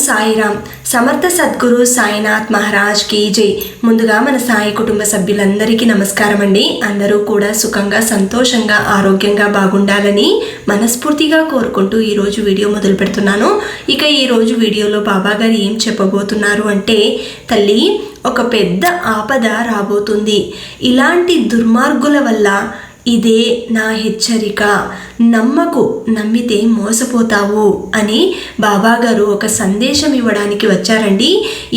సాయిరామ్. సమర్థ సద్గురు సాయినాథ్ మహారాజ్ కి జై. ముందుగా మన సాయి కుటుంబ సభ్యులందరికీ నమస్కారం అండి. అందరూ కూడా సుఖంగా, సంతోషంగా, ఆరోగ్యంగా బాగుండాలని మనస్ఫూర్తిగా కోరుకుంటూ ఈరోజు వీడియో మొదలు పెడుతున్నాను. ఇక ఈరోజు వీడియోలో బాబా గారు ఏం చెప్పబోతున్నారు అంటే, తల్లి, ఒక పెద్ద ఆపద రాబోతుంది. ఇలాంటి దుర్మార్గుల వల్ల ఇదే నా హెచ్చరిక, నమ్మకు, నమ్మితే మోసపోతావు అని బాబాగారు ఒక సందేశం ఇవ్వడానికి వచ్చారండి.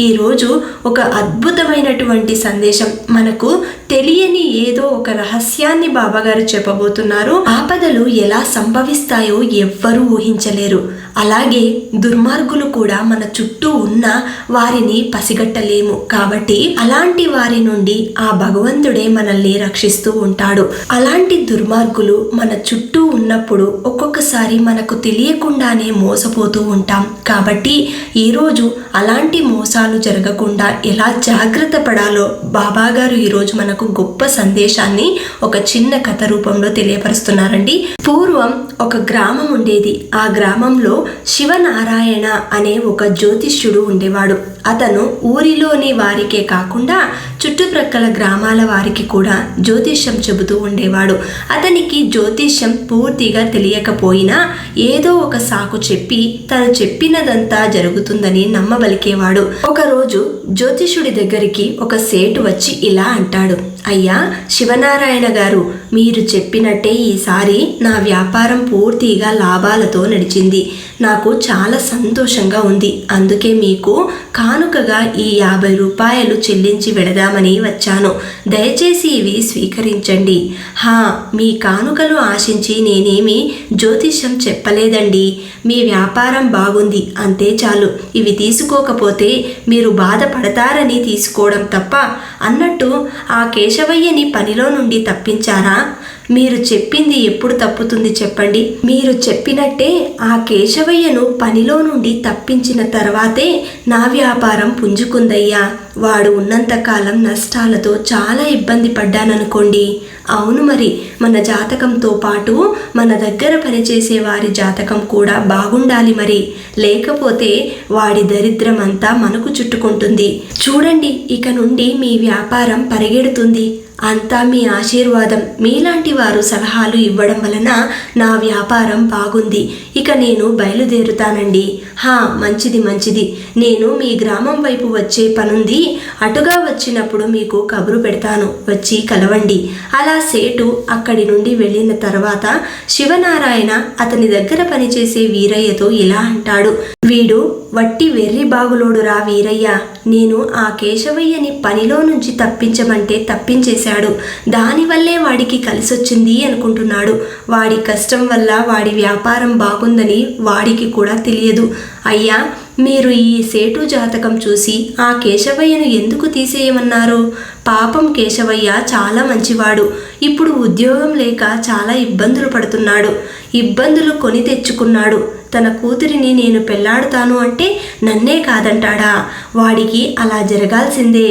ఈరోజు ఒక అద్భుతమైనటువంటి సందేశం, మనకు తెలియని ఏదో ఒక రహస్యాన్ని బాబాగారు చెప్పబోతున్నారు. ఆపదలు ఎలా సంభవిస్తాయో ఎవ్వరూ ఊహించలేరు. అలాగే దుర్మార్గులు కూడా మన చుట్టూ ఉన్న వారిని పసిగట్టలేము. కాబట్టి అలాంటి వారి నుండి ఆ భగవంతుడే మనల్ని రక్షిస్తూ ఉంటాడు. అలాంటి దుర్మార్గులు మన చుట్టూ ఉన్నప్పుడు ఒక్కొక్కసారి మనకు తెలియకుండానే మోసపోతూ ఉంటాం. కాబట్టి ఈరోజు అలాంటి మోసాలు జరగకుండా ఎలా జాగ్రత్త పడాలో బాబాగారు ఈరోజు మనకు గొప్ప సందేశాన్ని ఒక చిన్న కథ రూపంలో తెలియపరుస్తున్నారండి. పూర్వం ఒక గ్రామం ఉండేది. ఆ గ్రామంలో శివనారాయణ అనే ఒక జ్యోతిష్యుడు ఉండేవాడు. అతను ఊరిలోని వారికే కాకుండా చుట్టుప్రక్కల గ్రామాల వారికి కూడా జ్యోతిష్యం చెబుతూ ఉండేవాడు. అతనికి జ్యోతిష్యం పూర్తిగా తెలియకపోయినా ఏదో ఒక సాకు చెప్పి తను చెప్పినదంతా జరుగుతుందని నమ్మబలికేవాడు. ఒకరోజు జ్యోతిష్యుడి దగ్గరికి ఒక సేటు వచ్చి ఇలా అంటాడు, అయ్యా శివనారాయణ గారు, మీరు చెప్పినట్టే ఈసారి నా వ్యాపారం పూర్తిగా లాభాలతో నడిచింది. నాకు చాలా సంతోషంగా ఉంది. అందుకే మీకు కానుకగా ఈ 50 రూపాయలు చెల్లించి వెడదామని వచ్చాను. దయచేసి ఇవి స్వీకరించండి. మీ కానుకలు ఆశించి నేనేమి జ్యోతిష్యం చెప్పలేదండి. మీ వ్యాపారం బాగుంది, అంతే చాలు. ఇవి తీసుకోకపోతే మీరు బాధపడతారని తీసుకోవడం తప్ప అన్నట్టు ఆ కేశవయ్యని పనిలో నుండి తప్పించారా? మీరు చెప్పింది ఎప్పుడు తప్పుతుంది చెప్పండి? మీరు చెప్పినట్టే ఆ కేశవయ్యను పనిలో నుండి తప్పించిన తర్వాతే నా వ్యాపారం పుంజుకుందయ్యా. వాడు ఉన్నంతకాలం నష్టాలతో చాలా ఇబ్బంది పడ్డాననుకోండి. అవును, మరి మన జాతకంతో పాటు మన దగ్గర పనిచేసే వారి జాతకం కూడా బాగుండాలి మరి. లేకపోతే వాడి దరిద్రం అంతా మనకు చుట్టుకుంటుంది. చూడండి, ఇక నుండి మీ వ్యాపారం పరిగెడుతుంది. అంతా మీ ఆశీర్వాదం. మీలాంటి వారు సలహాలు ఇవ్వడం వలన నా వ్యాపారం బాగుంది. ఇక నేను బయలుదేరుతానండి. మంచిది మంచిది. నేను మీ గ్రామం వైపు వచ్చే పనుంది. అటుగా వచ్చినప్పుడు మీకు కబురు పెడతాను, వచ్చి కలవండి. అలా సేటు అక్కడి నుండి వెళ్ళిన తర్వాత శివనారాయణ అతని దగ్గర పనిచేసే వీరయ్యతో ఇలా అంటాడు, వీడు వట్టి వెర్రి బాగులోడురా వీరయ్య. నేను ఆ కేశవయ్యని పనిలో నుంచి తప్పించమంటే తప్పించేశాడు. దానివల్లే వాడికి కలిసొచ్చింది అనుకుంటున్నాడు. వాడి కష్టం వల్ల వాడి వ్యాపారం బాగుందని వాడికి కూడా తెలియదు. అయ్యా, మీరు ఈ సేటు జాతకం చూసి ఆ కేశవయ్యను ఎందుకు తీసేయమన్నారు? పాపం కేశవయ్య చాలా మంచివాడు. ఇప్పుడు ఉద్యోగం లేక చాలా ఇబ్బందులు పడుతున్నాడు. ఇబ్బందులు కొని తెచ్చుకున్నాడు. తన కూతురిని నేను పెళ్లాడుతాను అంటే నన్నే కాదంటాడా? వాడికి అలా జరగాల్సిందే.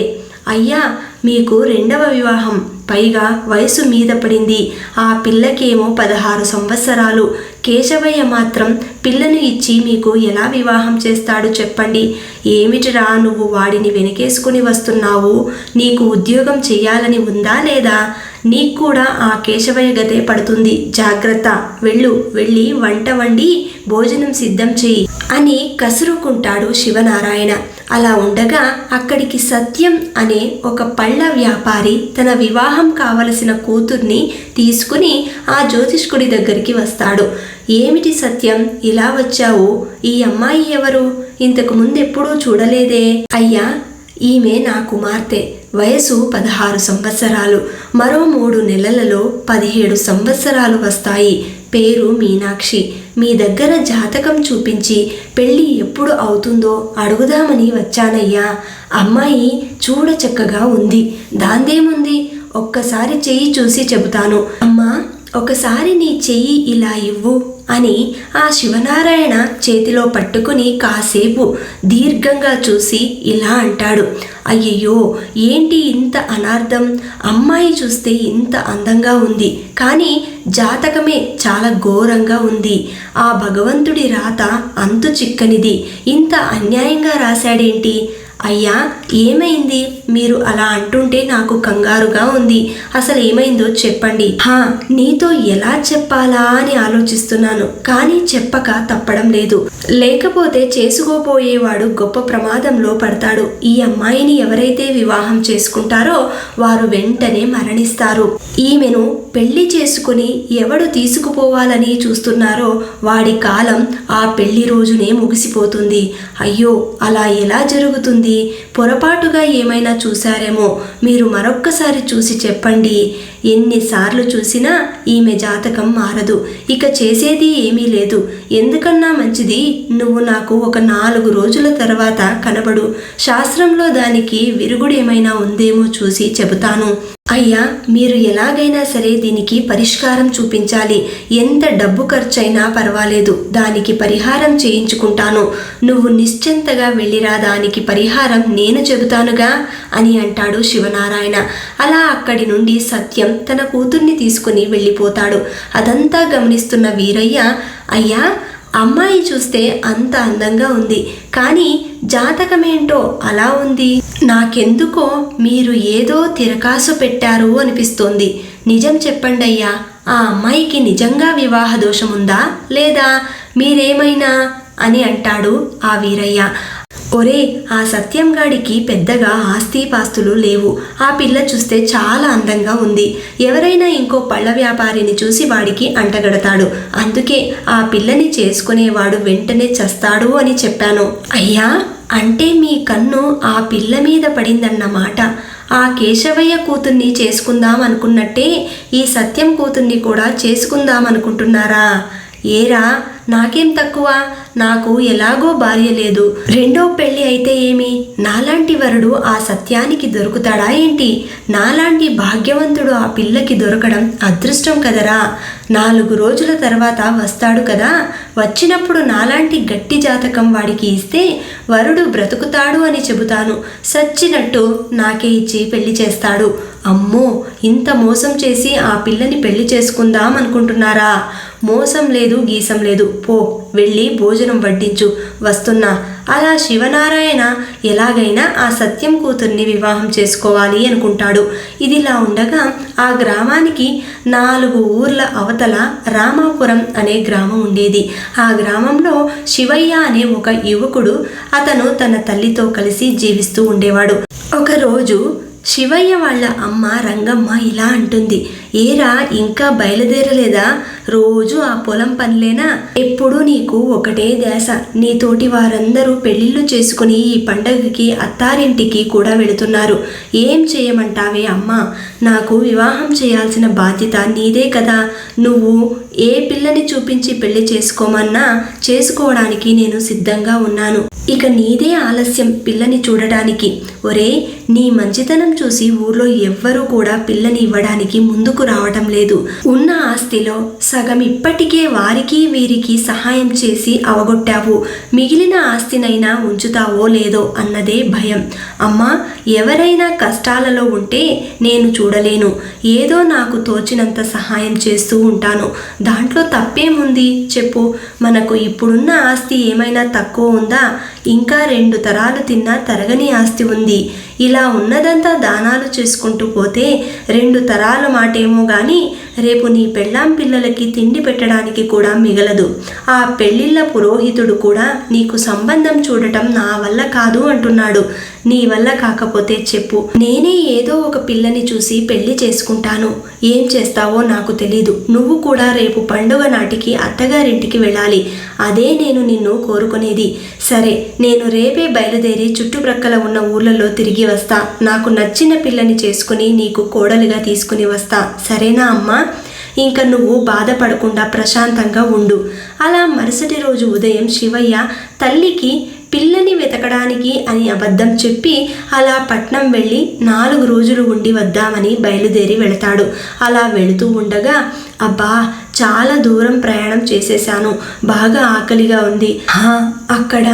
అయ్యా, మీకు 2వ వివాహం, పైగా వయసు మీద పడింది. ఆ పిల్లకేమో 16 సంవత్సరాలు. కేశవయ్య మాత్రం పిల్లను ఇచ్చి మీకు ఎలా వివాహం చేస్తాడు చెప్పండి? ఏమిటిరా నువ్వు వాడిని వెనకేసుకుని వస్తున్నావు? నీకు ఉద్యోగం చెయ్యాలని ఉందా లేదా? నీకు కూడా ఆ కేశవయ్య గతే పడుతుంది. జాగ్రత్త. వెళ్ళి వంట వండి భోజనం సిద్ధం చెయ్యి అని కసురుకుంటాడు శివనారాయణ. అలా ఉండగా అక్కడికి సత్యం అనే ఒక పళ్ళ వ్యాపారి తన వివాహం కావలసిన కూతుర్ని తీసుకుని ఆ జ్యోతిష్కుడి దగ్గరికి వస్తాడు. ఏమిటి సత్యం, ఇలా వచ్చావు? ఈ అమ్మాయి ఎవరు? ఇంతకు ముందెప్పుడూ చూడలేదే? అయ్యా, ఈమె నా కుమార్తె. వయసు 16 సంవత్సరాలు. మరో 3 నెలలలో 17 సంవత్సరాలు వస్తాయి. పేరు మీనాక్షి. మీ దగ్గర జాతకం చూపించి పెళ్ళి ఎప్పుడు అవుతుందో అడుగుదామని వచ్చానయ్యా. అమ్మాయి చూడ చక్కగా ఉంది. దాందేముంది? ఒక్కసారి చెయ్యి చూసి చెబుతాను. అమ్మా, ఒకసారి నీ చెయ్యి ఇలా ఇవ్వు అని ఆ శివనారాయణ చేతిలో పట్టుకుని కాసేపు దీర్ఘంగా చూసి ఇలా అంటాడు. అయ్యయ్యో, ఏంటి ఇంత అనార్థం? అమ్మాయి చూస్తే ఇంత అందంగా ఉంది, కానీ జాతకమే చాలా ఘోరంగా ఉంది. ఆ భగవంతుడి రాత అంతు చిక్కనిది, ఇంత అన్యాయంగా రాశాడేంటి? అయ్యా, ఏమైంది? మీరు అలా అంటుంటే నాకు కంగారుగా ఉంది. అసలు ఏమైందో చెప్పండి. నీతో ఎలా చెప్పాలా అని ఆలోచిస్తున్నాను, కానీ చెప్పక తప్పడం లేదు. లేకపోతే చేసుకోబోయేవాడు గొప్ప ప్రమాదంలో పడతాడు. ఈ అమ్మాయిని ఎవరైతే వివాహం చేసుకుంటారో వారు వెంటనే మరణిస్తారు. ఈమెను పెళ్లి చేసుకుని ఎవడు తీసుకుపోవాలని చూస్తున్నారో వాడి కాలం ఆ పెళ్లి రోజునే ముగిసిపోతుంది. అయ్యో, అలా ఎలా జరుగుతుంది? పొరపాటుగా ఏమైనా చూశారేమో, మీరు మరొక్కసారి చూసి చెప్పండి. ఎన్నిసార్లు చూసినా ఈమె జాతకం మారదు. ఇక చేసేది ఏమీ లేదు. ఎందుకన్నా మంచిది నువ్వు నాకు ఒక 4 రోజుల తర్వాత కనబడు. శాస్త్రంలో దానికి విరుగుడేమైనా ఉందేమో చూసి చెబుతాను. అయ్యా, మీరు ఎలాగైనా సరే దీనికి పరిష్కారం చూపించాలి. ఎంత డబ్బు ఖర్చైనా పర్వాలేదు, దానికి పరిహారం చేయించుకుంటాను. నువ్వు నిశ్చింతగా వెళ్ళిరా, దానికి పరిహారం నేను చెబుతానుగా అని అంటాడు శివనారాయణ. అలా అక్కడి నుండి సత్యం తన కూతుర్ని తీసుకుని వెళ్ళిపోతాడు. అదంతా గమనిస్తున్న వీరయ్య, అయ్యా, అమ్మాయి చూస్తే అంత అందంగా ఉంది, కానీ జాతకమేంటో అలా ఉంది. నాకెందుకో మీరు ఏదో తిరకాసు పెట్టారు అనిపిస్తోంది. నిజం చెప్పండి అయ్యా, ఆ అమ్మాయికి నిజంగా వివాహ దోషముందా లేదా మీరేమైనా అని అంటాడు ఆ వీరయ్య. ఒరే, ఆ సత్యంగాడికి పెద్దగా ఆస్తిపాస్తులు లేవు. ఆ పిల్ల చూస్తే చాలా అందంగా ఉంది. ఎవరైనా ఇంకో పళ్ళ వ్యాపారిని చూసి వాడికి అంటగడతాడు. అందుకే ఆ పిల్లని చేసుకునేవాడు వెంటనే చస్తాడు అని చెప్పాను. అయ్యా, అంటే మీ కన్ను ఆ పిల్ల మీద పడిందన్నమాట. ఆ కేశవయ్య కూతుర్ని చేసుకుందాం అనుకున్నట్టే ఈ సత్యం కూతుర్ని కూడా చేసుకుందాం అనుకుంటున్నారా? ఏరా, నాకేం తక్కువ? నాకు ఎలాగో భార్య లేదు. రెండో పెళ్లి అయితే ఏమి? నాలాంటి వరుడు ఆ సత్యానికి దొరుకుతాడా ఏంటి? నాలాంటి భాగ్యవంతుడు ఆ పిల్లకి దొరకడం అదృష్టం కదరా. 4 రోజుల తర్వాత వస్తాడు కదా, వచ్చినప్పుడు నాలాంటి గట్టి జాతకం వాడికి ఇస్తే వరుడు బ్రతుకుతాడు అని చెబుతాను. సచ్చినట్టు నాకే ఇచ్చి పెళ్లి చేస్తాడు. అమ్మో, ఇంత మోసం చేసి ఆ పిల్లని పెళ్లి చేసుకుందాం అనుకుంటున్నారా? మోసం లేదు, గీసం లేదు. పో, వెళ్ళి భోజనం వడ్డించు, వస్తున్నా. అలా శివనారాయణ ఎలాగైనా ఆ సత్యం కూతుర్ని వివాహం చేసుకోవాలి అనుకుంటాడు. ఇదిలా ఉండగా ఆ గ్రామానికి 4 ఊర్ల అవతల రామాపురం అనే గ్రామం ఉండేది. ఆ గ్రామంలో శివయ్య అనే ఒక యువకుడు, అతను తన తల్లితో కలిసి జీవిస్తూ ఉండేవాడు. ఒకరోజు శివయ్య వాళ్ళ అమ్మ రంగమ్మ ఇలా అంటుంది. ఏరా, ఇంకా బయలుదేరలేదా? రోజు ఆ పొలం పనిలేనా? ఎప్పుడూ నీకు ఒకటే ధ్యాస. నీతోటి వారందరూ పెళ్లిళ్ళు చేసుకుని ఈ పండగకి అత్తారింటికి కూడా వెళుతున్నారు. ఏం చేయమంటావే అమ్మా? నాకు వివాహం చేయాల్సిన బాధ్యత నీదే కదా. నువ్వు ఏ పిల్లని చూపించి పెళ్లి చేసుకోమన్నా చేసుకోవడానికి నేను సిద్ధంగా ఉన్నాను. ఇక నీదే ఆలస్యం పిల్లని చూడడానికి. ఒరే, నీ మంచితనం చూసి ఊర్లో ఎవ్వరూ కూడా పిల్లని ఇవ్వడానికి ముందుకు రావటం లేదు. ఉన్న ఆస్తిలో సగం ఇప్పటికే వారికి వీరికి సహాయం చేసి అవగొట్టావు. మిగిలిన ఆస్తినైనా ఉంచుతావో లేదో అన్నదే భయం. అమ్మా, ఎవరైనా కష్టాలలో ఉంటే నేను చూడలేను. ఏదో నాకు తోచినంత సహాయం చేస్తూ ఉంటాను. దాంట్లో తప్పేముంది చెప్పు? మనకు ఇప్పుడున్న ఆస్తి ఏమైనా తక్కువ ఉందా? ఇంకా 2 తరాలు తిన్నా తరగని ఆస్తి ఉంది. ఇలా ఉన్నదంతా దానాలు చేసుకుంటూ పోతే 2 తరాల మాటేమో గాని రేపు నీ పెళ్ళాం పిల్లలకి తిండి పెట్టడానికి కూడా మిగలదు. ఆ పెళ్ళిళ్ళ పురోహితుడు కూడా నీకు సంబంధం చూడటం నా వల్ల కాదు అంటున్నాడు. నీ వల్ల కాకపోతే చెప్పు, నేనే ఏదో ఒక పిల్లని చూసి పెళ్లి చేసుకుంటాను. ఏం చేస్తావో నాకు తెలీదు. నువ్వు కూడా రేపు పండుగ నాటికి అత్తగారింటికి వెళ్ళాలి. అదే నేను నిన్ను కోరుకునేది. సరే, నేను రేపే బయలుదేరి చుట్టుప్రక్కల ఉన్న ఊర్లలో తిరిగి వస్తా. నాకు నచ్చిన పిల్లని చేసుకుని నీకు కోడలిగా తీసుకుని వస్తా. సరేనా అమ్మా? ఇంకా నువ్వు బాధపడకుండా ప్రశాంతంగా ఉండు. అలా మరుసటి రోజు ఉదయం శివయ్య తల్లికి పిల్లని వెతకడానికి అని అబద్ధం చెప్పి అలా పట్నం వెళ్ళి 4 రోజులు ఉండి వద్దామని బయలుదేరి వెళతాడు. అలా వెళుతూ ఉండగా, అబ్బా చాలా దూరం ప్రయాణం చేసేశాను, బాగా ఆకలిగా ఉంది. అక్కడ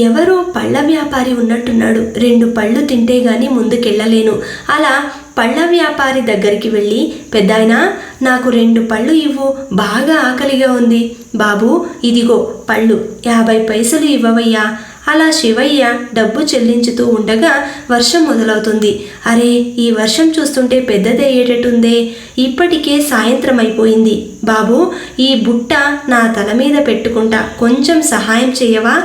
ఎవరో పళ్ళ వ్యాపారి ఉన్నట్టున్నాడు, 2 పళ్ళు తింటే గాని ముందుకెళ్ళలేను. అలా పళ్ళ వ్యాపారి దగ్గరికి వెళ్ళి, పెద్దాయనా నాకు 2 పళ్ళు ఇవ్వు, బాగా ఆకలిగా ఉంది. బాబు ఇదిగో పళ్ళు, 50 పైసలు ఇవ్వవయ్యా. అలా శివయ్య డబ్బు చెల్లించుతూ ఉండగా వర్షం మొదలవుతుంది. అరే, ఈ వర్షం చూస్తుంటే పెద్దదయ్యేటట్టుందే. ఇప్పటికే సాయంత్రం అయిపోయింది. బాబు ఈ బుట్ట నా తల మీద పెట్టుకుంటా, కొంచెం సహాయం చేయవా?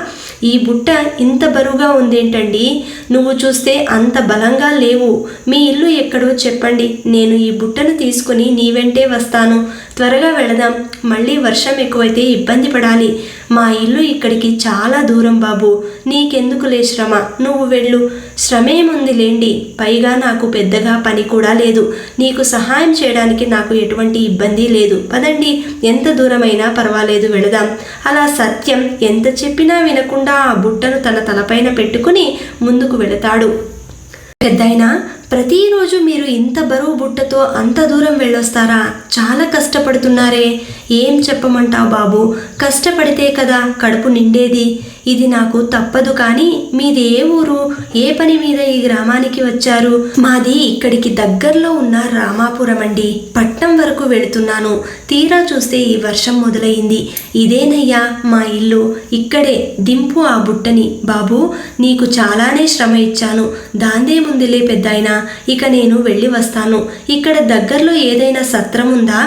ఈ బుట్ట ఇంత బరువుగా ఉందేంటండి? నువ్వు చూస్తే అంత బలంగా లేవు. మీ ఇల్లు ఎక్కడో చెప్పండి, నేను ఈ బుట్టను తీసుకుని నీ వెంటే వస్తాను. త్వరగా వెళదాం, మళ్ళీ వర్షం ఎక్కువైతే ఇబ్బంది పడాలి. మా ఇల్లు ఇక్కడికి చాలా దూరం బాబు, నీకెందుకులే శ్రమ, నువ్వు వెళ్ళు. శ్రమేముంది లేండి, పైగా నాకు పెద్దగా పని కూడా లేదు. నీకు సహాయం చేయడానికి నాకు ఎటువంటి ఇబ్బంది లేదు. పదండి, ఎంత దూరమైనా పర్వాలేదు, వెళదాం. అలా సత్యం ఎంత చెప్పినా వినకుండా ఆ బుట్టను తన తలపైన పెట్టుకుని ముందుకు వెళతాడు. పెద్దాయనా, ప్రతిరోజు మీరు ఇంత బరువు బుట్టతో అంత దూరం వెళ్ళొస్తారా? చాలా కష్టపడుతున్నారే. ఏం చెప్పమంటావు బాబు, కష్టపడితే కదా కడుపు నిండేది. ఇది నాకు తప్పదు. కానీ మీది ఏ ఊరు, ఏ పని మీద ఈ గ్రామానికి వచ్చారు? మాది ఇక్కడికి దగ్గరలో ఉన్న రామాపురం అండి. పట్నం వరకు వెళుతున్నాను. తీరా చూస్తే ఈ వర్షం మొదలైంది. ఇదేనయ్యా మా ఇల్లు, ఇక్కడే దింపు ఆ బుట్టని. బాబు నీకు చాలానే శ్రమ ఇచ్చాను, దాందేముందిలే పెద్దాయనా, ఇక నేను వెళ్ళి వస్తాను. ఇక్కడ దగ్గరలో ఏదైనా సత్రం ఉందా?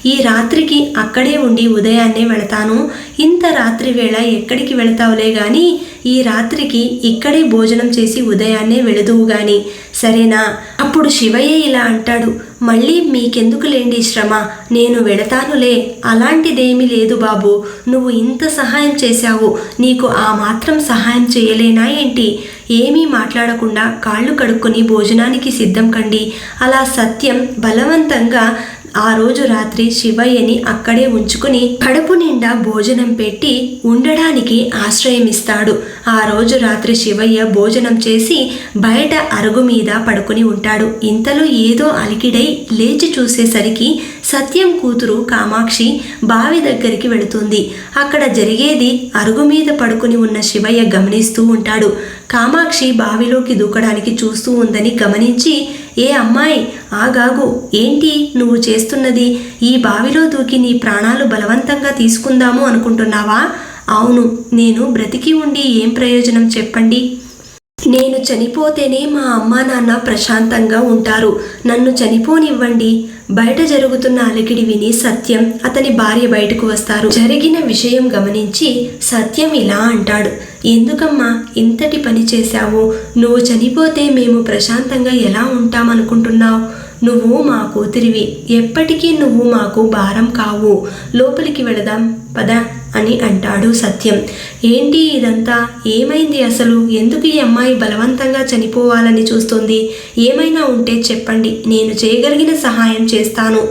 ఈ రాత్రికి అక్కడే ఉండి ఉదయాన్నే వెళతాను. ఇంత రాత్రి వేళ ఎక్కడికి వెళతావులే గాని ఈ రాత్రికి ఇక్కడే భోజనం చేసి ఉదయాన్నే వెళుదువు గాని, సరేనా? అప్పుడు శివయ్య ఇలా అంటాడు, మళ్ళీ మీకెందుకు లేండి శ్రమ, నేను వెళతానులే. అలాంటిదేమీ లేదు బాబు, నువ్వు ఇంత సహాయం చేశావు, నీకు ఆ మాత్రం సహాయం చేయలేనా ఏంటి? ఏమీ మాట్లాడకుండా కాళ్ళు కడుక్కొని భోజనానికి సిద్ధం కండి. అలా సత్యం బలవంతంగా ఆ రోజు రాత్రి శివయ్యని అక్కడే ఉంచుకుని కడుపు నిండా భోజనం పెట్టి ఉండడానికి ఆశ్రయమిస్తాడు. ఆ రోజు రాత్రి శివయ్య భోజనం చేసి బయట అరుగు మీద పడుకుని ఉంటాడు. ఇంతలో ఏదో అలికిడై లేచి చూసేసరికి సత్యం కూతురు కామాక్షి బావి దగ్గరికి వెళుతుంది. అక్కడ జరిగేది అరుగు మీద పడుకుని ఉన్న శివయ్య గమనిస్తూ ఉంటాడు. కామాక్షి బావిలోకి దూకడానికి చూస్తూ ఉందని గమనించి, ఏ అమ్మాయి ఆగాగు, ఏంటి నువ్వు చేస్తున్నది? ఈ బావిలో దూకి నీ ప్రాణాలు బలవంతంగా తీసుకుందాము అనుకుంటున్నావా? అవును, నేను బ్రతికి ఉండి ఏం ప్రయోజనం చెప్పండి? నేను చనిపోతేనే మా అమ్మా నాన్న ప్రశాంతంగా ఉంటారు, నన్ను చనిపోనివ్వండి. బయట జరుగుతున్న అలికిడి విని సత్యం, అతని భార్య బయటకు వస్తారు. జరిగిన విషయం గమనించి సత్యం ఇలా అంటాడు, ఎందుకమ్మా ఇంతటి పని చేశావు? నువ్వు చనిపోతే మేము ప్రశాంతంగా ఎలా ఉంటామనుకుంటున్నావు? నువ్వు మా కూతురివి, ఎప్పటికీ నువ్వు మాకు భారం కావు. లోపలికి వెళదాం పద అని అంటాడు సత్యం. ఏంటి ఇదంతా? ఏమైంది అసలు? ఎందుకు ఈ అమ్మాయి బలవంతంగా చనిపోవాలని చూస్తుంది? ఏమైనా ఉంటే చెప్పండి, నేను చేయగలిగిన సహాయం చేస్తాను.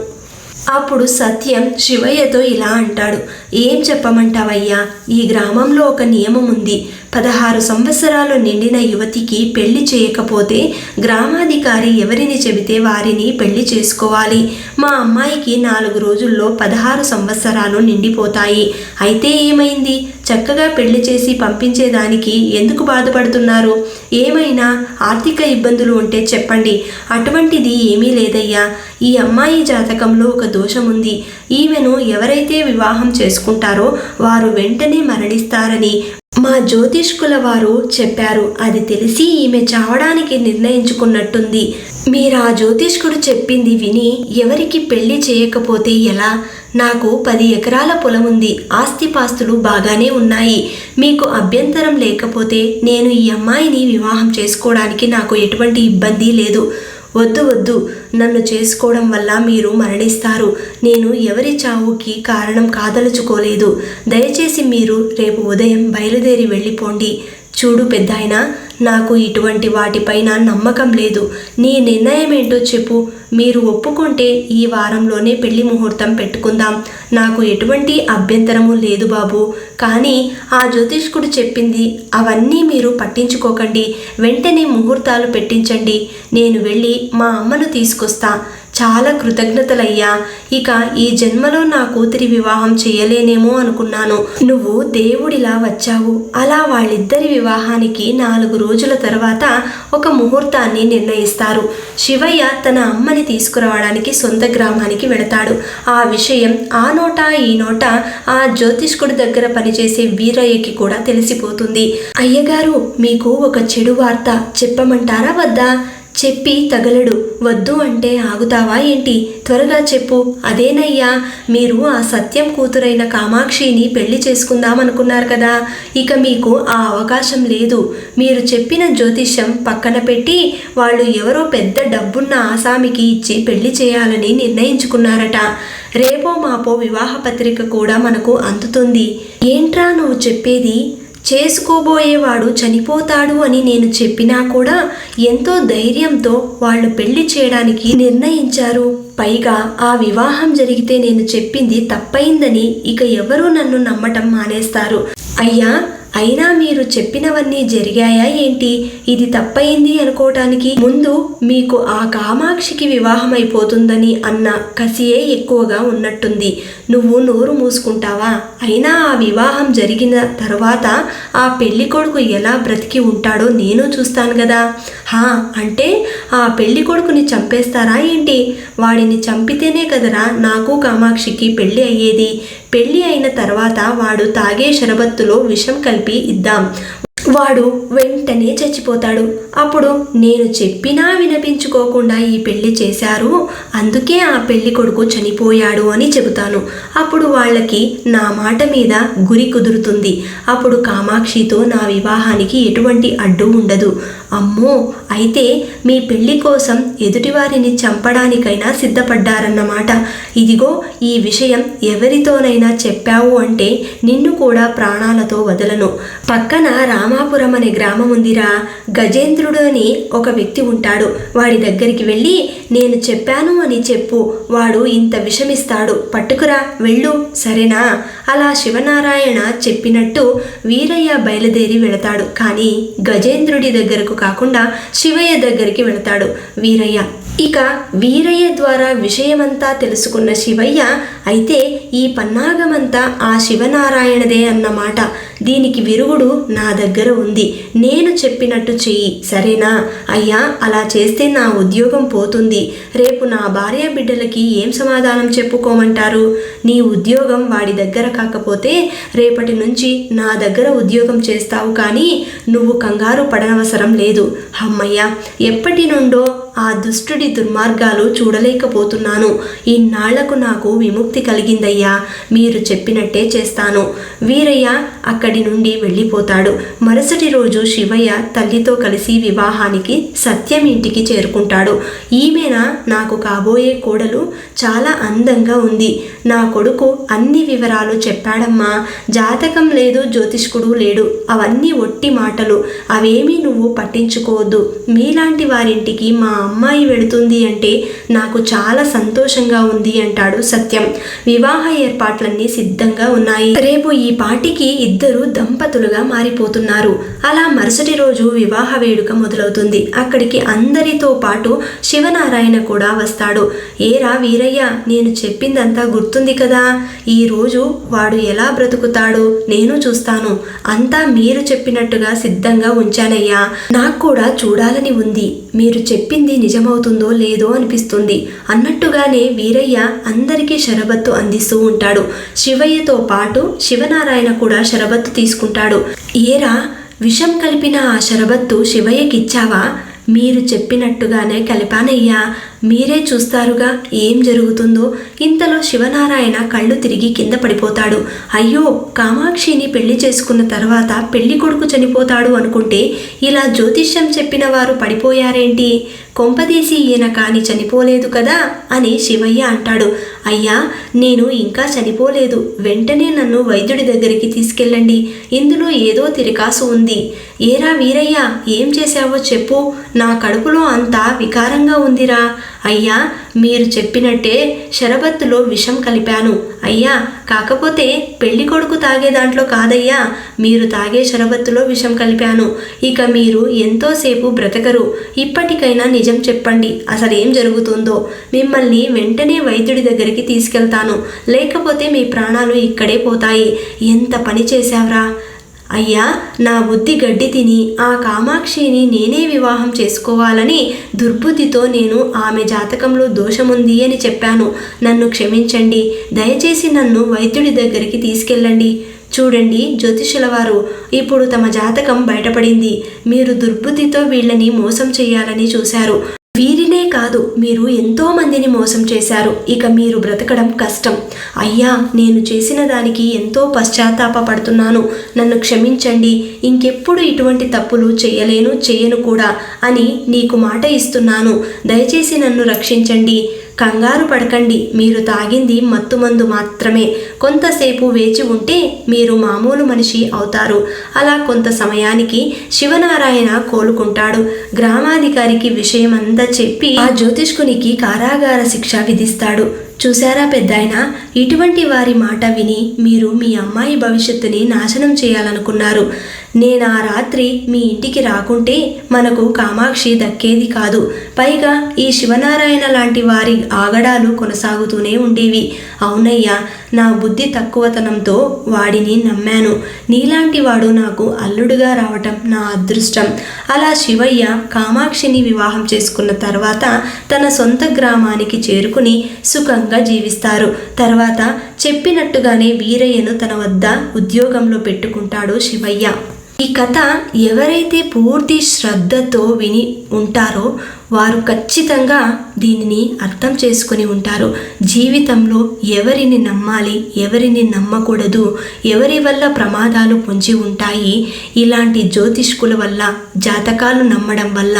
అప్పుడు సత్యం శివయ్యతో ఇలా అంటాడు, ఏం చెప్పమంటావయ్యా, ఈ గ్రామంలో ఒక నియమం ఉంది. 16 సంవత్సరాలు నిండిన యువతికి పెళ్లి చేయకపోతే గ్రామాధికారి ఎవరిని చెబితే వారిని పెళ్లి చేసుకోవాలి. మా అమ్మాయికి 4 రోజుల్లో 16 సంవత్సరాలు నిండిపోతాయి. అయితే ఏమైంది? చక్కగా పెళ్లి చేసి పంపించేదానికి ఎందుకు బాధపడుతున్నారు? ఏమైనా ఆర్థిక ఇబ్బందులు ఉంటే చెప్పండి. అటువంటిది ఏమీ లేదయ్యా. ఈ అమ్మాయి జాతకంలో ఒక దోషం ఉంది. ఈమెను ఎవరైతే వివాహం చేసుకుంటారో వారు వెంటనే మరణిస్తారని మా జ్యోతిష్కుల వారు చెప్పారు. అది తెలిసి ఈమె చావడానికి నిర్ణయించుకున్నట్టుంది. మీరు ఆ జ్యోతిష్కుడు చెప్పింది విని ఎవరికి పెళ్లి చేయకపోతే ఎలా? నాకు 10 ఎకరాల పొలం ఉంది, ఆస్తిపాస్తులు బాగానే ఉన్నాయి. మీకు అభ్యంతరం లేకపోతే నేను ఈ అమ్మాయిని వివాహం చేసుకోవడానికి నాకు ఎటువంటి ఇబ్బంది లేదు. వద్దు వద్దు, నన్ను చేసుకోవడం వల్ల మీరు మరణిస్తారు. నేను ఎవరి చావుకి కారణం కాదలుచుకోలేదు. దయచేసి మీరు రేపు ఉదయం బయలుదేరి వెళ్ళిపోండి. చూడు పెద్దాయనా, నాకు ఇటువంటి వాటిపైన నమ్మకం లేదు. నీ నిర్ణయం ఏంటో చెప్పు. మీరు ఒప్పుకుంటే ఈ వారంలోనే పెళ్లి ముహూర్తం పెట్టుకుందాం. నాకు ఎటువంటి అభ్యంతరము లేదు బాబు. కానీ ఆ జ్యోతిష్కుడు చెప్పింది అవన్నీ మీరు పట్టించుకోకండి. వెంటనే ముహూర్తాలు పెట్టించండి. నేను వెళ్ళి మా అమ్మను తీసుకొస్తా. చాలా కృతజ్ఞతలయ్యా. ఇక ఈ జన్మలో నా కూతురి వివాహం చేయలేనేమో అనుకున్నాను. నువ్వు దేవుడిలా వచ్చావు. అలా వాళ్ళిద్దరి వివాహానికి 4 రోజుల తర్వాత ఒక ముహూర్తాన్ని నిర్ణయిస్తారు. శివయ్య తన అమ్మని తీసుకురావడానికి సొంత గ్రామానికి వెళతాడు. ఆ విషయం ఆ నోట ఈ నోట ఆ జ్యోతిష్కుడి దగ్గర పనిచేసే వీరయ్యకి కూడా తెలిసిపోతుంది. అయ్యగారు, మీకు ఒక చెడు వార్త చెప్పమంటారా వద్దా? చెప్పి తగలడు. వద్దు అంటే ఆగుతావా ఏంటి? త్వరగా చెప్పు. అదేనయ్యా, మీరు ఆ సత్యం కూతురైన కామాక్షిని పెళ్లి చేసుకుందామనుకున్నారు కదా. ఇక మీకు ఆ అవకాశం లేదు. మీరు చెప్పిన జ్యోతిష్యం పక్కన పెట్టి వాళ్ళు ఎవరో పెద్ద డబ్బున్న ఆసామికి ఇచ్చి పెళ్లి చేయాలని నిర్ణయించుకున్నారట. రేపో మాపో వివాహ పత్రిక కూడా మనకు అందుతుంది. ఏంట్రా నువ్వు చెప్పేది? చేసుకోబోయేవాడు చనిపోతాడు అని నేను చెప్పినా కూడా ఎంతో ధైర్యంతో వాళ్ళు పెళ్లి చేయడానికి నిర్ణయించారు. పైగా ఆ వివాహం జరిగితే నేను చెప్పింది తప్పైందని ఇక ఎవరూ నన్ను నమ్మటం మానేస్తారు. అయ్యా, అయినా మీరు చెప్పినవన్నీ జరిగాయా ఏంటి? ఇది తప్పయింది అనుకోవటానికి ముందు మీకు ఆ కామాక్షికి వివాహం అయిపోతుందని అన్న కసియే ఎక్కువగా ఉన్నట్టుంది. నువ్వు నోరు మూసుకుంటావా? అయినా ఆ వివాహం జరిగిన తర్వాత ఆ పెళ్లి కొడుకు ఎలా బ్రతికి ఉంటాడో నేను చూస్తాను కదా. అంటే ఆ పెళ్లి కొడుకుని చంపేస్తారా ఏంటి? వాడిని చంపితేనే కదరా నాకు కామాక్షికి పెళ్లి అయ్యేది. పెళ్లి అయిన తర్వాత వాడు తాగే షరబత్తులో విషం కలిపి ఇద్దాం. వాడు వెంటనే చచ్చిపోతాడు. అప్పుడు నేను చెప్పినా వినిపించుకోకుండా ఈ పెళ్లి చేశారు, అందుకే ఆ పెళ్లి కొడుకు చనిపోయాడు అని చెబుతాను. అప్పుడు వాళ్ళకి నా మాట మీద గురి కుదురుతుంది. అప్పుడు కామాక్షితో నా వివాహానికి ఎటువంటి అడ్డు ఉండదు. అమ్మో, అయితే మీ పెళ్లి కోసం ఎదుటివారిని చంపడానికైనా సిద్ధపడ్డారన్నమాట. ఇదిగో ఈ విషయం ఎవరితోనైనా చెప్పావు అంటే నిన్ను కూడా ప్రాణాలతో వదలను. పక్కన రామాపురం అనే గ్రామం ఉందిరా. గజేంద్రుడు అని ఒక వ్యక్తి ఉంటాడు. వాడి దగ్గరికి వెళ్ళి నేను చెప్పాను అని చెప్పు. వాడు ఇంత విషమిస్తాడు. పట్టుకురా, వెళ్ళు, సరేనా? అలా శివనారాయణ చెప్పినట్టు వీరయ్య బయలుదేరి వెళతాడు. కానీ గజేంద్రుడి దగ్గరకు కాకుండా శివయ్య దగ్గరికి వెళతాడు వీరయ్య. ఇక వీరయ్య ద్వారా విషయమంతా తెలుసుకున్న శివయ్య, అయితే ఈ పన్నాగమంతా ఆ శివనారాయణదే అన్నమాట. దీనికి విరుగుడు నా దగ్గర ఉంది. నేను చెప్పినట్టు చెయ్యి, సరేనా? అయ్యా, అలా చేస్తే నా ఉద్యోగం పోతుంది. రేపు నా భార్య బిడ్డలకి ఏం సమాధానం చెప్పుకోమంటారు? నీ ఉద్యోగం వాడి దగ్గర కాకపోతే రేపటి నుంచి నా దగ్గర ఉద్యోగం చేస్తావు. కానీ నువ్వు కంగారు పడనవసరం లేదు. అమ్మయ్య, ఎప్పటి నుండో ఆ దుష్టుడి దుర్మార్గాలు చూడలేకపోతున్నాను. ఇన్నాళ్లకు నాకు విముక్తి కలిగిందయ్యా. మీరు చెప్పినట్టే చేస్తాను. వీరయ్య అక్కడి నుండి వెళ్ళిపోతాడు. మరుసటి రోజు శివయ్య తల్లితో కలిసి వివాహానికి సత్యం ఇంటికి చేరుకుంటాడు. ఈమెన నాకు కాబోయే కోడలు, చాలా అందంగా ఉంది. నా కొడుకు అన్ని వివరాలు చెప్పాడమ్మా. జాతకం లేదు, జ్యోతిష్కుడు లేడు. అవన్నీ ఒట్టి మాటలు. అవేమీ నువ్వు పట్టించుకోవద్దు. మీలాంటి వారింటికి మా అమ్మాయి వెళుతుంది అంటే నాకు చాలా సంతోషంగా ఉంది అంటాడు సత్యం. వివాహ ఏర్పాట్లన్నీ సిద్ధంగా ఉన్నాయి. రేపు ఈ పాటికి ఇద్దరు దంపతులుగా మారిపోతున్నారు. అలా మరుసటి రోజు వివాహ వేడుక మొదలవుతుంది. అక్కడికి అందరితో పాటు శివనారాయణ కూడా వస్తాడు. ఏరా వీరయ్య, నేను చెప్పిందంతా గుర్తుంది కదా. ఈ రోజు వాడు ఎలా బ్రతుకుతాడో నేను చూస్తాను. అంతా మీరు చెప్పినట్టుగా సిద్ధంగా ఉంచానయ్యా. నాకు కూడా చూడాలని ఉంది. మీరు చెప్పింది నిజమవుతుందో లేదో అనిపిస్తుంది అన్నట్టుగానే వీరయ్య అందరికీ షరబత్తు అందిస్తూ ఉంటాడు. శివయ్యతో పాటు శివనారాయణ కూడా షరబత్తు తీసుకుంటాడు. ఏరా, విషం కలిపిన ఆ షరబత్తు శివయ్యకిచ్చావా? మీరు చెప్పినట్టుగానే కలిపానయ్యా. మీరే చూస్తారుగా ఏం జరుగుతుందో. ఇంతలో శివనారాయణ కళ్ళు తిరిగి కింద పడిపోతాడు. అయ్యో, కామాక్షిని పెళ్లి చేసుకున్న తర్వాత పెళ్లి కొడుకు చనిపోతాడు అనుకుంటే ఇలా జ్యోతిష్యం చెప్పిన వారు పడిపోయారేంటి? కొంపదీసి ఈయన కాని చనిపోలేదు కదా అని శివయ్య అంటాడు. అయ్యా, నేను ఇంకా చనిపోలేదు. వెంటనే నన్ను వైద్యుడి దగ్గరికి తీసుకెళ్ళండి. ఇందులో ఏదో తిరకాసు ఉంది. ఏరా వీరయ్య, ఏం చేశావో చెప్పు. నా కడుపులో అంతా వికారంగా ఉందిరా. అయ్యా, మీరు చెప్పినట్టే షరబత్తులో విషం కలిపాను అయ్యా. కాకపోతే పెళ్లి కొడుకు తాగే దాంట్లో కాదయ్యా, మీరు తాగే షరబత్తులో విషం కలిపాను. ఇక మీరు ఎంతోసేపు బ్రతకరు. ఇప్పటికైనా నిజం చెప్పండి, అసలేం జరుగుతుందో. మిమ్మల్ని వెంటనే వైద్యుడి దగ్గరికి తీసుకెళ్తాను, లేకపోతే మీ ప్రాణాలు ఇక్కడే పోతాయి. ఎంత పని చేశావ్రా అయ్యా. నా బుద్ధి గడ్డి తిని ఆ కామాక్షిని నేనే వివాహం చేసుకోవాలని దుర్బుద్ధితో నేను ఆమె జాతకంలో దోషముంది అని చెప్పాను. నన్ను క్షమించండి. దయచేసి నన్ను వైద్యుడి దగ్గరికి తీసుకెళ్ళండి. చూడండి జ్యోతిషుల వారు, ఇప్పుడు తమ జాతకం బయటపడింది. మీరు దుర్బుద్ధితో వీళ్ళని మోసం చేయాలని చూశారు. వీరినే కాదు, మీరు ఎంతో మందిని మోసం చేశారు. ఇక మీరు బ్రతకడం కష్టం. అయ్యా, నేను చేసిన దానికి ఎంతో పశ్చాత్తాపడుతున్నాను. నన్ను క్షమించండి. ఇంకెప్పుడు ఇటువంటి తప్పులు చేయను కూడా అని నీకు మాట ఇస్తున్నాను. దయచేసి నన్ను రక్షించండి. కంగారు పడకండి. మీరు తాగింది మత్తుమందు మాత్రమే. కొంతసేపు వేచి ఉంటే మీరు మామూలు మనిషి అవుతారు. అలా కొంత సమయానికి శివనారాయణ కోలుకుంటాడు. గ్రామాధికారికి విషయమంతా చెప్పి ఆ జ్యోతిష్కునికి కారాగార శిక్ష విధిస్తాడు. చూశారా పెద్దాయన, ఇటువంటి వారి మాట విని మీరు మీ అమ్మాయి భవిష్యత్తుని నాశనం చేయాలనుకున్నారు. నేను ఆ రాత్రి మీ ఇంటికి రాకుంటే మనకు కామాక్షి దక్కేది కాదు. పైగా ఈ శివనారాయణ లాంటి వారి ఆగడాలు కొనసాగుతూనే ఉండేవి. అవునయ్యా, నా బుద్ధి తక్కువతనంతో వాడిని నమ్మాను. నీలాంటి వాడు నాకు అల్లుడుగా రావటం నా అదృష్టం. అలా శివయ్య కామాక్షిని వివాహం చేసుకున్న తర్వాత తన సొంత గ్రామానికి చేరుకుని సుఖంగా జీవిస్తారు. తర్వాత చెప్పినట్టుగానే వీరయ్యను తన వద్ద ఉద్యోగంలో పెట్టుకుంటాడు శివయ్య. ఈ కథ ఎవరైతే పూర్తి శ్రద్ధతో విని ఉంటారో వారు ఖచ్చితంగా దీనిని అర్థం చేసుకొని ఉంటారు. జీవితంలో ఎవరిని నమ్మాలి, ఎవరిని నమ్మకూడదు, ఎవరి వల్ల ప్రమాదాలు పొంచి ఉంటాయి. ఇలాంటి జ్యోతిష్కుల వల్ల, జాతకాలు నమ్మడం వల్ల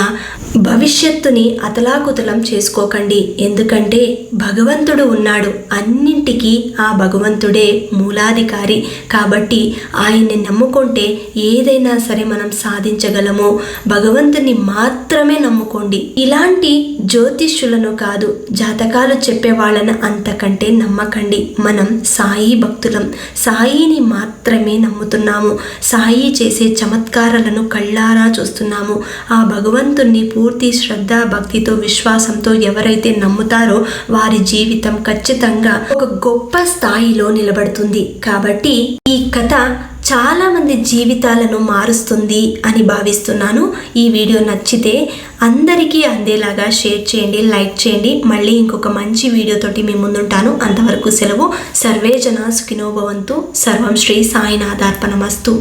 భవిష్యత్తుని అతలాకుతలం చేసుకోకండి. ఎందుకంటే భగవంతుడు ఉన్నాడు. అన్నింటికీ ఆ భగవంతుడే మూలాధికారి. కాబట్టి ఆయన్ని నమ్ముకుంటే ఏదైనా సరే మనం సాధించగలము. భగవంతుని మాత్రమే నమ్ముకోండి. ఇలాంటి జ్యోతిష్యులను కాదు, జాతకాలు చెప్పే వాళ్ళను అంతకంటే నమ్మకండి. మనం సాయి భక్తులం. సాయిని మాత్రమే నమ్ముతున్నాము. సాయి చేసే చమత్కారాలను కళ్ళారా చూస్తున్నాము. ఆ భగవంతుణ్ణి పూర్తి శ్రద్ధ, భక్తితో, విశ్వాసంతో ఎవరైతే నమ్ముతారో వారి జీవితం ఖచ్చితంగా ఒక గొప్ప స్థాయిలో నిలబడుతుంది. కాబట్టి ఈ కథ చాలా మంది జీవితాలను మారుస్తుంది అని భావిస్తున్నాను. ఈ వీడియో నచ్చితే అందరికీ అందేలాగా షేర్ చేయండి, లైక్ చేయండి. మళ్ళీ ఇంకొక మంచి వీడియోతోటి మీ ముందుంటాను. అంతవరకు సెలవు. సర్వే జన సుఖినో భవంతు. సర్వం శ్రీ సాయినాథార్పణమస్తు.